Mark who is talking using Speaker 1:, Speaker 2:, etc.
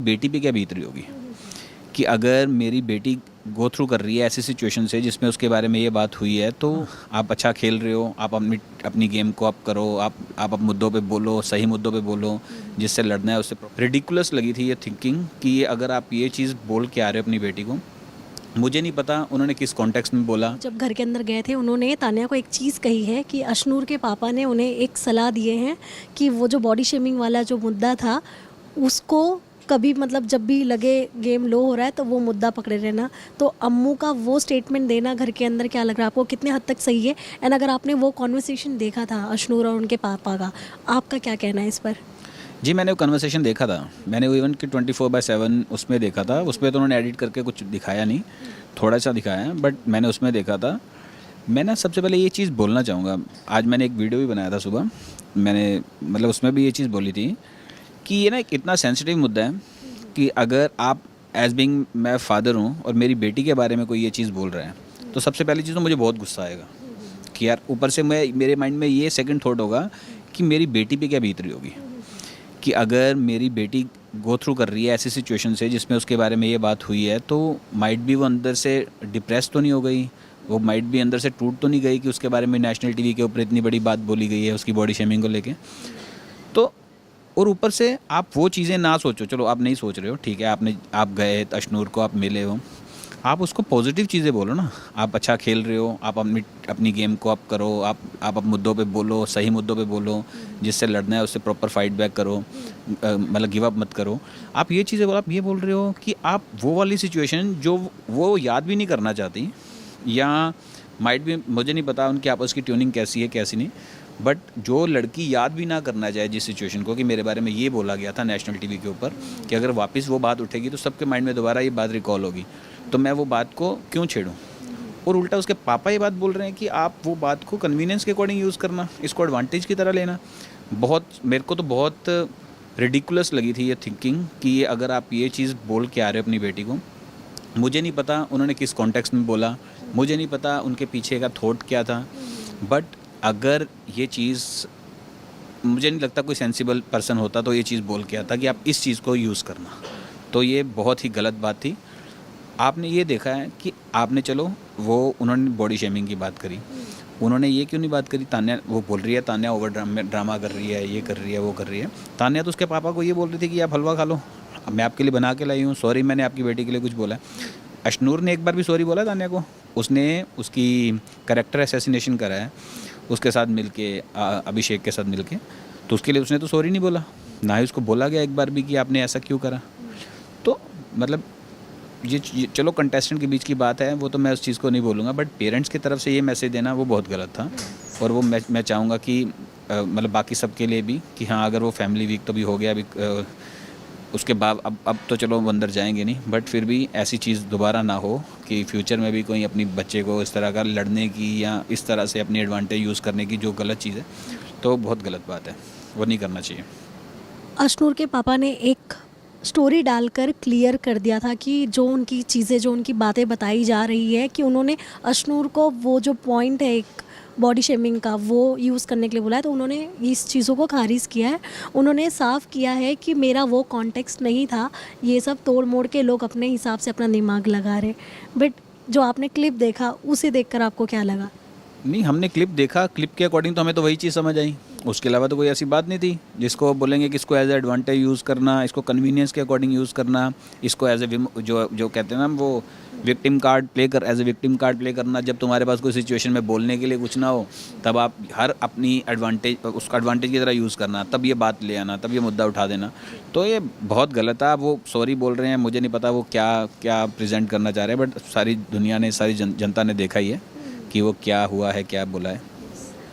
Speaker 1: बेटी पे क्या बीत रही होगी कि अगर मेरी बेटी गो थ्रू कर रही है ऐसी सिचुएशन से जिसमें उसके बारे में ये बात हुई है, तो आप अच्छा खेल रहे हो, आप अपनी अपनी गेम को आप करो, आप मुद्दों पे बोलो, सही मुद्दों पे बोलो, जिससे लड़ना है उससे। रिडिकुलस लगी थी ये थिंकिंग कि ये अगर आप ये चीज़ बोल के आ रहे हो अपनी बेटी को, मुझे नहीं पता उन्होंने किस कॉन्टेक्स्ट में बोला।
Speaker 2: जब घर के अंदर गए थे उन्होंने तान्या को एक चीज़ कही है कि अशनूर के पापा ने उन्हें एक सलाह दिए हैं कि वो जो बॉडी शेमिंग वाला जो मुद्दा था उसको कभी मतलब जब भी लगे गेम लो हो रहा है तो वो मुद्दा पकड़े रहना। तो अम्मू का वो स्टेटमेंट देना घर के अंदर क्या लग रहा है आपको, कितने हद तक सही है? एंड अगर आपने वो कॉन्वर्सेशन देखा था अशनूर और उनके पापा का, आपका क्या कहना है इस पर?
Speaker 1: जी, मैंने वो कन्वर्सेशन देखा था, मैंने वो इवन कि 24/7 उसमें देखा था। उसमें तो उन्होंने एडिट करके कुछ दिखाया नहीं, थोड़ा सा दिखाया, बट मैंने उसमें देखा था। मैं ना सबसे पहले ये चीज़ बोलना चाहूँगा, आज मैंने एक वीडियो भी बनाया था सुबह, मैंने मतलब उसमें भी ये चीज़ बोली थी कि ये ना एक इतना सेंसिटिव मुद्दा है कि अगर आप एज बिंग मैं फादर हूँ और मेरी बेटी के बारे में कोई ये चीज़ बोल रहा है, तो सबसे पहली चीज़ तो मुझे बहुत गुस्सा आएगा कि यार, ऊपर से मेरे माइंड में ये सेकंड थॉट होगा कि मेरी बेटी पे क्या बीत रही होगी कि अगर मेरी बेटी गो थ्रू कर रही है ऐसी सिचुएशन से जिसमें उसके बारे में ये बात हुई है, तो माइट भी वो अंदर से डिप्रेस तो नहीं हो गई, वो माइट भी अंदर से टूट तो नहीं गई कि उसके बारे में नेशनल टीवी के ऊपर इतनी बड़ी बात बोली गई है उसकी बॉडी शेमिंग को लेके। तो और ऊपर से आप वो चीज़ें ना सोचो, चलो आप नहीं सोच रहे हो, ठीक है, आप गए अशनूर को, आप मिले हो, आप उसको पॉजिटिव चीज़ें बोलो ना, आप अच्छा खेल रहे हो, आप अपनी गेम को आप करो, आप मुद्दों पे बोलो, सही मुद्दों पे बोलो, जिससे लड़ना है उससे प्रॉपर फाइट बैक करो, मतलब गिव अप मत करो। आप ये चीज़ें बोलो, आप ये बोल रहे हो कि आप वो वाली सिचुएशन जो वो याद भी नहीं करना चाहती, या माइट भी, मुझे नहीं पता उनकी आपस की ट्यूनिंग कैसी है कैसी नहीं, बट जो लड़की याद भी ना करना चाहे जिस सिचुएशन को कि मेरे बारे में ये बोला गया था नेशनल टीवी के ऊपर, कि अगर वापस वो बात उठेगी तो सबके माइंड में दोबारा ये बात रिकॉल होगी, तो मैं वो बात को क्यों छेड़ूं। और उल्टा उसके पापा ये बात बोल रहे हैं कि आप वो बात को कन्वीनियंस के अकॉर्डिंग यूज़ करना, इसको एडवांटेज की तरह लेना। मेरे को तो बहुत रिडिकुलस लगी थी ये थिंकिंग कि ये अगर आप ये चीज़ बोल के आ रहे हो अपनी बेटी को, मुझे नहीं पता उन्होंने किस कॉन्टेक्स्ट में बोला, मुझे नहीं पता उनके पीछे का थॉट क्या था, बट अगर ये चीज़, मुझे नहीं लगता कोई सेंसिबल पर्सन होता तो ये चीज़ बोल के आता कि आप इस चीज़ को यूज़ करना, तो ये बहुत ही गलत बात थी। आपने ये देखा है कि आपने, चलो वो उन्होंने बॉडी शेमिंग की बात करी, उन्होंने ये क्यों नहीं बात करी, तान्या वो बोल रही है तान्या ओवर ड्रामा कर रही है, ये कर रही है, वो कर रही है। तान्या तो उसके पापा को ये बोल रही थी कि आप हलवा खा लो, अब मैं आपके लिए बना के लाई हूँ, सॉरी मैंने आपकी बेटी के लिए कुछ बोला है। अशनूर ने एक बार भी सॉरी बोला तान्या को, उसने उसकी कैरेक्टर असैसिनेशन करा है उसके साथ मिलके, अभिषेक के साथ मिलके, तो उसके लिए उसने तो सॉरी नहीं बोला, ना ही उसको बोला गया एक बार भी कि आपने ऐसा क्यों करा। तो मतलब ये चलो कंटेस्टेंट के बीच की बात है, वो तो मैं उस चीज़ को नहीं बोलूँगा, बट पेरेंट्स की तरफ से ये मैसेज देना वो बहुत गलत था। और वो मैं चाहूँगा कि मतलब बाकी सबके लिए भी कि हाँ, अगर वो फैमिली वीक तो भी हो गया अभी, उसके बाद अब तो चलो वो अंदर जाएंगे नहीं, बट फिर भी ऐसी चीज़ दोबारा ना हो कि फ्यूचर में भी कोई अपनी बच्चे को इस तरह का लड़ने की या इस तरह से अपनी एडवांटेज यूज़ करने की जो गलत चीज़ है, तो बहुत गलत बात है, वो नहीं करना चाहिए।
Speaker 2: अशनूर के पापा ने एक स्टोरी डालकर क्लियर कर दिया था कि जो उनकी चीज़ें, जो उनकी बातें बताई जा रही है कि उन्होंने अशनूर को वो जो पॉइंट है एक बॉडी शेमिंग का वो यूज़ करने के लिए बोला है, तो उन्होंने इस चीज़ों को खारिज किया है। उन्होंने साफ किया है कि मेरा वो कॉन्टेक्स्ट नहीं था, ये सब तोड़ मोड़ के लोग अपने हिसाब से अपना दिमाग लगा रहे। बट जो आपने क्लिप देखा उसे देखकर आपको क्या लगा?
Speaker 1: नहीं, हमने क्लिप देखा, क्लिप के अकॉर्डिंग तो हमें तो वही चीज़ समझ आई, उसके अलावा तो कोई ऐसी बात नहीं थी जिसको बोलेंगे कि इसको एज एडवांटेज यूज़ करना, इसको कन्वीनियंस के अकॉर्डिंग यूज़ करना, इसको एज ए जो कहते हैं ना वो विक्टिम कार्ड प्ले कर, as a victim card play करना। जब तुम्हारे पास कोई सिचुएशन में बोलने के लिए कुछ ना हो, तब आप हर अपनी एडवांटेज उसका एडवांटेज की तरह यूज़ करना, तब ये बात ले आना, तब ये मुद्दा उठा देना, तो ये बहुत गलत है। वो सॉरी बोल रहे हैं, मुझे नहीं पता वो क्या क्या प्रेजेंट करना चाह रहे हैं, बट सारी दुनिया ने, सारी जनता ने देखा ही है कि वो क्या हुआ है, क्या बोला है।